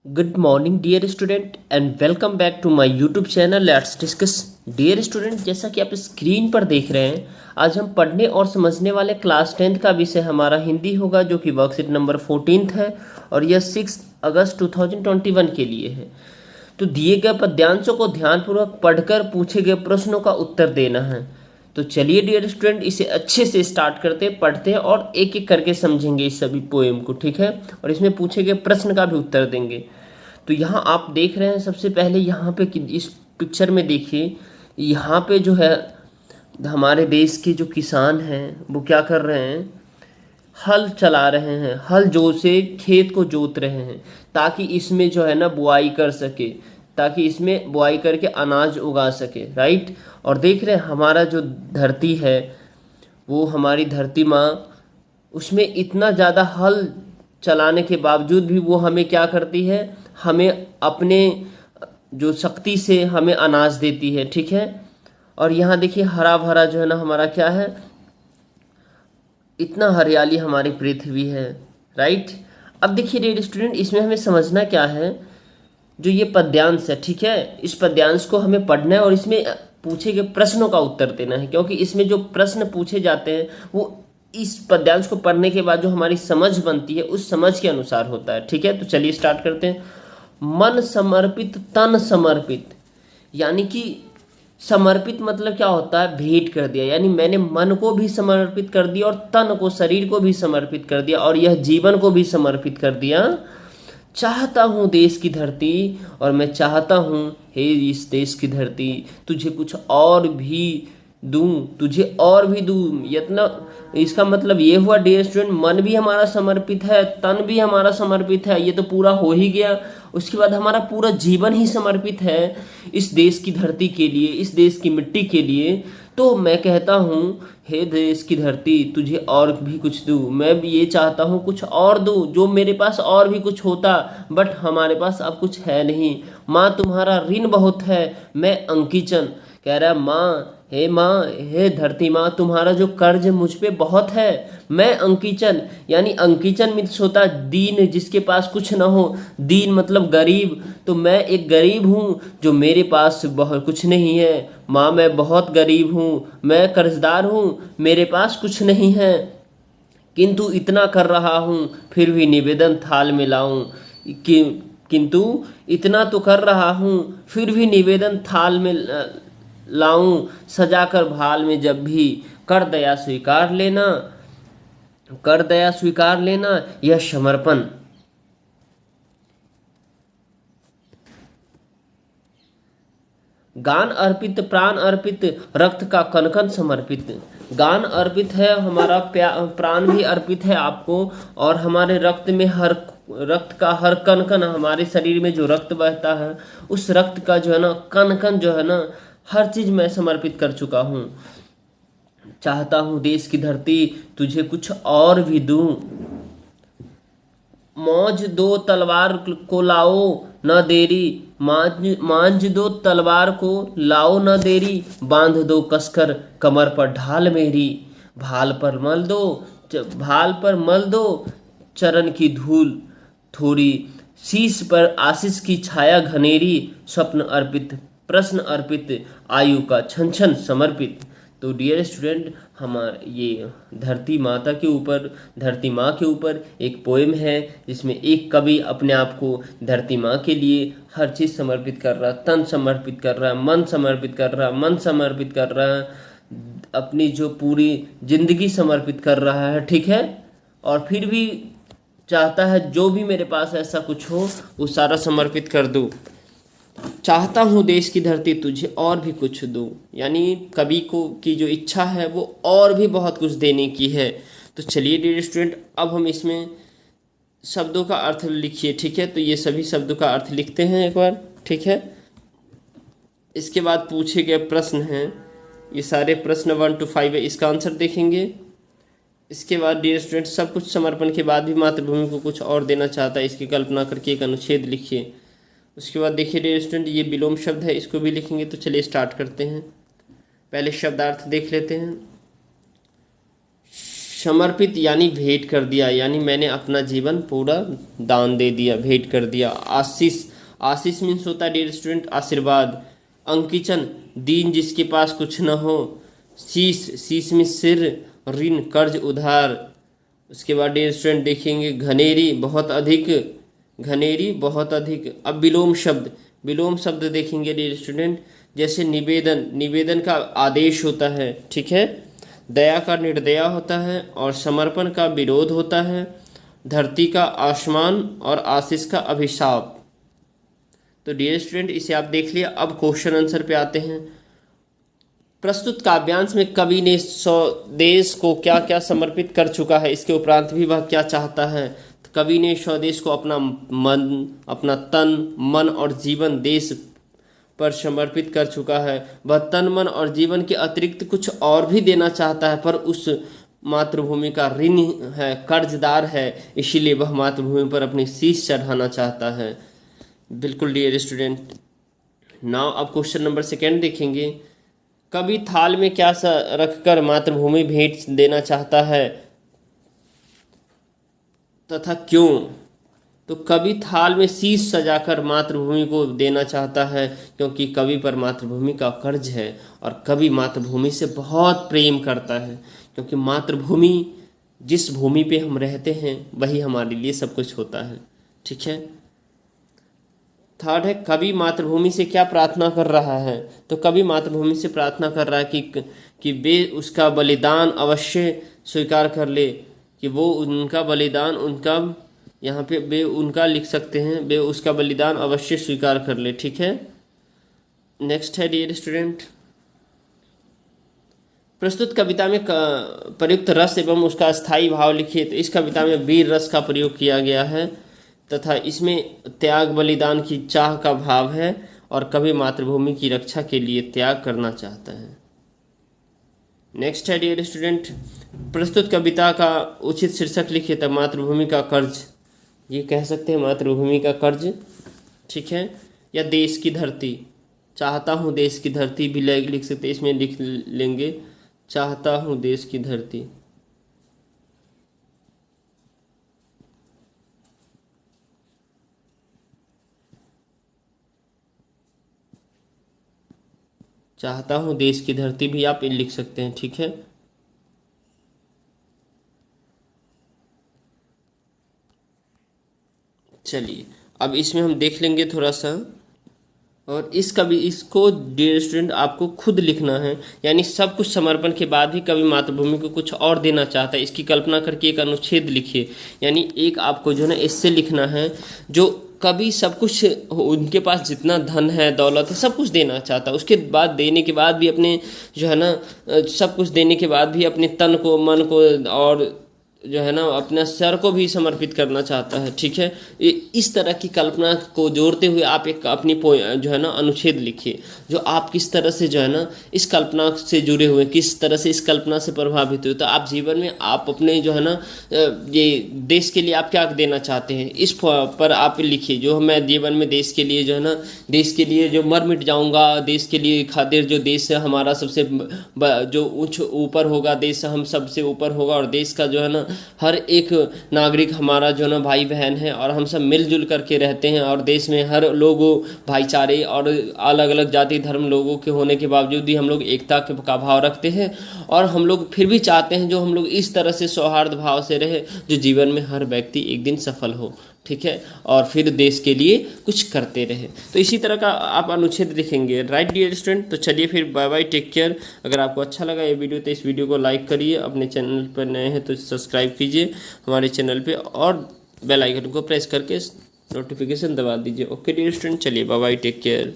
Good morning dear student and welcome back to my YouTube channel let's discuss. Dear student, जैसा कि आप screen पर देख रहे हैं, आज हम पढ़ने और समझने वाले क्लास 10th का विषय हमारा हिंदी होगा, जो कि वर्कशीट नंबर 14 है और यह 6 अगस्त 2021 के लिए है। तो दिए गए पद्यांशों को ध्यानपूर्वक पढ़कर पूछे गए प्रश्नों का उत्तर देना है। तो चलिए डियर स्टूडेंट, इसे अच्छे से स्टार्ट करते पढ़ते हैं और एक एक करके समझेंगे इस सभी पोएम को, ठीक है। और इसमें पूछे गए प्रश्न का भी उत्तर देंगे। तो यहाँ आप देख रहे हैं, सबसे पहले यहाँ पे इस पिक्चर में देखिए, यहाँ पे जो है हमारे देश के जो किसान हैं वो क्या कर रहे हैं, हल चला रहे हैं, हल जो से खेत को जोत रहे हैं ताकि इसमें जो है ना बुआई कर सके, ताकि इसमें बुआई करके अनाज उगा सके, राइट। और देख रहे हैं हमारा जो धरती है, वो हमारी धरती माँ, उसमें इतना ज़्यादा हल चलाने के बावजूद भी वो हमें क्या करती है, हमें अपने जो शक्ति से हमें अनाज देती है, ठीक है। और यहाँ देखिए हरा भरा जो है ना हमारा क्या है, इतना हरियाली हमारी पृथ्वी है, राइट। अब देखिए डियर स्टूडेंट, इसमें हमें समझना क्या है, जो ये पद्यांश है, ठीक है, इस पद्यांश को हमें पढ़ना है और इसमें पूछे गए प्रश्नों का उत्तर देना है, क्योंकि इसमें जो प्रश्न पूछे जाते हैं वो इस पद्यांश को पढ़ने के बाद जो हमारी समझ बनती है उस समझ के अनुसार होता है, ठीक है। तो चलिए स्टार्ट करते हैं। मन समर्पित तन समर्पित, यानी कि समर्पित मतलब क्या होता है, भेंट कर दिया, यानी मैंने मन को भी समर्पित कर दिया और तन को, शरीर को भी समर्पित कर दिया और यह जीवन को भी समर्पित कर दिया। चाहता हूँ देश की धरती, और मैं चाहता हूँ हे इस देश की धरती, तुझे कुछ और भी दूं, तुझे और भी दूं। इतना, इसका मतलब ये हुआ डियर स्टूडेंट, मन भी हमारा समर्पित है, तन भी हमारा समर्पित है, ये तो पूरा हो ही गया। उसके बाद हमारा पूरा जीवन ही समर्पित है इस देश की धरती के लिए, इस देश की मिट्टी के लिए। तो मैं कहता हूँ हे देश की धरती, तुझे और भी कुछ दूँ। मैं भी ये चाहता हूँ कुछ और दूँ, जो मेरे पास और भी कुछ होता, बट हमारे पास अब कुछ है नहीं। माँ तुम्हारा ऋण बहुत है, मैं अंकीचन कह रहा है, माँ, हे धरती माँ, तुम्हारा जो कर्ज मुझ पे बहुत है। मैं अंकीचन, यानी अंकीचन मीन्स होता है दीन, जिसके पास कुछ ना हो, दीन मतलब गरीब। तो मैं एक गरीब हूँ जो मेरे पास बहुत कुछ नहीं है। माँ मैं बहुत गरीब हूँ, मैं कर्जदार हूँ, मेरे पास कुछ नहीं है, किंतु इतना कर रहा हूँ फिर भी निवेदन थाल में लाऊं कि, किंतु इतना तो कर रहा हूँ फिर भी निवेदन थाल में लाऊं, सजाकर भाल में जब भी, कर दया स्वीकार लेना, कर दया स्वीकार लेना, यह समर्पण। गान अर्पित प्राण अर्पित, रक्त का कनकन समर्पित। गान अर्पित है, हमारा प्राण भी अर्पित है आपको, और हमारे रक्त में हर, रक्त का हर कण कण, हमारे शरीर में जो रक्त बहता है उस रक्त का जो है ना कण कण जो है ना, हर चीज मैं समर्पित कर चुका हूँ। चाहता हूँ देश की धरती, तुझे कुछ और भी दूं। मौज दो तलवार को लाओ न देरी, मांझ दो तलवार को लाओ न देरी, बांध दो कसकर कमर पर ढाल मेरी, भाल पर मल दो, भाल पर मल दो चरण की धूल थोड़ी, शीश पर आशीष की छाया घनेरी, स्वप्न अर्पित प्रश्न अर्पित, आयु का छन छन समर्पित। तो डियर स्टूडेंट, हमारे ये धरती माता के ऊपर, धरती माँ के ऊपर एक पोएम है, जिसमें एक कवि अपने आप को धरती माँ के लिए हर चीज़ समर्पित कर रहा है, तन समर्पित कर रहा है, मन समर्पित कर रहा है, मन समर्पित कर रहा है, अपनी जो पूरी जिंदगी समर्पित कर रहा है, ठीक है। और फिर भी चाहता है जो भी मेरे पास ऐसा कुछ हो वो सारा समर्पित कर दूँ। चाहता हूँ देश की धरती, तुझे और भी कुछ दूँ, यानी कवि को की जो इच्छा है वो और भी बहुत कुछ देने की है। तो चलिए डियर स्टूडेंट, अब हम इसमें शब्दों का अर्थ लिखिए, ठीक है। तो ये सभी शब्दों का अर्थ लिखते हैं एक बार, ठीक है। इसके बाद पूछे गए प्रश्न हैं, ये सारे प्रश्न 1 to 5 है, इसका आंसर देखेंगे। इसके बाद डियर स्टूडेंट, सब कुछ समर्पण के बाद भी मातृभूमि को कुछ और देना चाहता है, इसकी कल्पना करके एक अनुच्छेद लिखिए। उसके बाद देखिए डियर स्टूडेंट, ये विलोम शब्द है, इसको भी लिखेंगे। तो चलिए स्टार्ट करते हैं। पहले शब्दार्थ देख लेते हैं। समर्पित यानी भेंट कर दिया, यानी मैंने अपना जीवन पूरा दान दे दिया, भेंट कर दिया। आशीष, आशीष मीन्स होता है डियर स्टूडेंट आशीर्वाद। अंकिचन, दीन जिसके पास कुछ न हो। शीश, शीश में सिर, ऋण कर्ज उधार। उसके बाद डियर स्टूडेंट देखेंगे घनेरी, बहुत अधिक, घनेरी बहुत अधिक। अब विलोम शब्द, विलोम शब्द देखेंगे डियर स्टूडेंट, जैसे निवेदन, निवेदन का आदेश होता है, ठीक है। दया का निर्दया होता है और समर्पण का विरोध होता है। धरती का आसमान और आशीष का अभिशाप। तो डियर स्टूडेंट इसे आप देख लिया। अब क्वेश्चन आंसर पे आते हैं। प्रस्तुत काव्यांश में कवि ने स्वदेश को क्या क्या समर्पित कर चुका है, इसके उपरांत भी वह क्या चाहता है। तो कवि ने स्वदेश को अपना मन, अपना तन, मन और जीवन देश पर समर्पित कर चुका है। वह तन, मन और जीवन के अतिरिक्त कुछ और भी देना चाहता है, पर उस मातृभूमि का ऋण है, कर्जदार है, इसीलिए वह मातृभूमि पर अपनी शीश चढ़ाना चाहता है। बिल्कुल डियर स्टूडेंट। नाउ अब क्वेश्चन नंबर 2 देखेंगे। कवि थाल में क्या रखकर मातृभूमि भेंट देना चाहता है तथा क्यों। तो कवि थाल में शीश सजाकर मातृभूमि को देना चाहता है क्योंकि कवि पर मातृभूमि का कर्ज है और कवि मातृभूमि से बहुत प्रेम करता है, क्योंकि मातृभूमि जिस भूमि पे हम रहते हैं वही हमारे लिए सब कुछ होता है, ठीक है। थर्ड है कवि मातृभूमि से क्या प्रार्थना कर रहा है। तो कवि मातृभूमि से प्रार्थना कर रहा है कि वे उसका बलिदान अवश्य स्वीकार कर ले, कि वो उनका बलिदान, उनका यहाँ पे वे उनका लिख सकते हैं, वे उसका बलिदान अवश्य स्वीकार कर ले, ठीक है। नेक्स्ट है डियर स्टूडेंट, प्रस्तुत कविता में प्रयुक्त रस एवं उसका स्थायी भाव लिखिए। तो इस कविता में वीर रस का प्रयोग किया गया है तथा इसमें त्याग बलिदान की चाह का भाव है और कवि मातृभूमि की रक्षा के लिए त्याग करना चाहता है। नेक्स्ट है डियर स्टूडेंट, प्रस्तुत कविता का उचित शीर्षक लिखिए। तो मातृभूमि का कर्ज, ये कह सकते हैं मातृभूमि का कर्ज, ठीक है, या देश की धरती, चाहता हूँ देश की धरती भी लिख सकते हैं। इसमें लिख लेंगे चाहता हूँ देश की धरती। चाहता हूँ देश की धरती भी आप लिख सकते हैं, ठीक है। चलिए अब इसमें हम देख लेंगे थोड़ा सा, और इसको डियर स्टूडेंट आपको खुद लिखना है, यानी सब कुछ समर्पण के बाद भी कवि मातृभूमि को कुछ और देना चाहता है, इसकी कल्पना करके एक अनुच्छेद लिखिए। यानी एक आपको जो है ना इससे लिखना है, जो कवि सब कुछ, उनके पास जितना धन है, दौलत है, सब कुछ देना चाहता है, उसके बाद देने के बाद भी अपने जो है ना सब कुछ देने के बाद भी अपने तन को, मन को और जो है ना अपना सर को भी समर्पित करना चाहता है, ठीक है। इस तरह की कल्पना को जोड़ते हुए आप एक अपनी जो है ना अनुच्छेद लिखिए, जो आप किस तरह से जो है ना इस कल्पना से जुड़े हुए, किस तरह से इस कल्पना से प्रभावित हुए। तो आप जीवन में आप अपने जो है ना ये देश के लिए आप क्या देना चाहते हैं, इस पर आप लिखिए। जो मैं जीवन में देश के लिए जो है ना, देश के लिए जो मर मिट जाऊंगा, देश के लिए खातिर, जो देश है हमारा सबसे जो उच्च ऊपर होगा, देश हम सबसे ऊपर होगा, और देश का जो है ना हर एक नागरिक हमारा जो ना भाई बहन है, और हम सब मिलजुल करके रहते हैं, और देश में हर लोगों भाईचारे और अलग अलग जाति धर्म लोगों के होने के बावजूद भी हम लोग एकता का भाव रखते हैं, और हम लोग फिर भी चाहते हैं जो हम लोग इस तरह से सौहार्द भाव से रहे, जो जीवन में हर व्यक्ति एक दिन सफल हो, ठीक है, और फिर देश के लिए कुछ करते रहे। तो इसी तरह का आप अनुच्छेद लिखेंगे, राइट डियर स्टूडेंट। तो चलिए फिर बाय बाय, टेक केयर। अगर आपको अच्छा लगा ये वीडियो तो इस वीडियो को लाइक करिए, अपने चैनल पर नए हैं तो सब्सक्राइब कीजिए हमारे चैनल पे, और बेल आइकन को प्रेस करके नोटिफिकेशन दबा दीजिए। ओके डियर स्टूडेंट, चलिए बाय बाय, टेक केयर।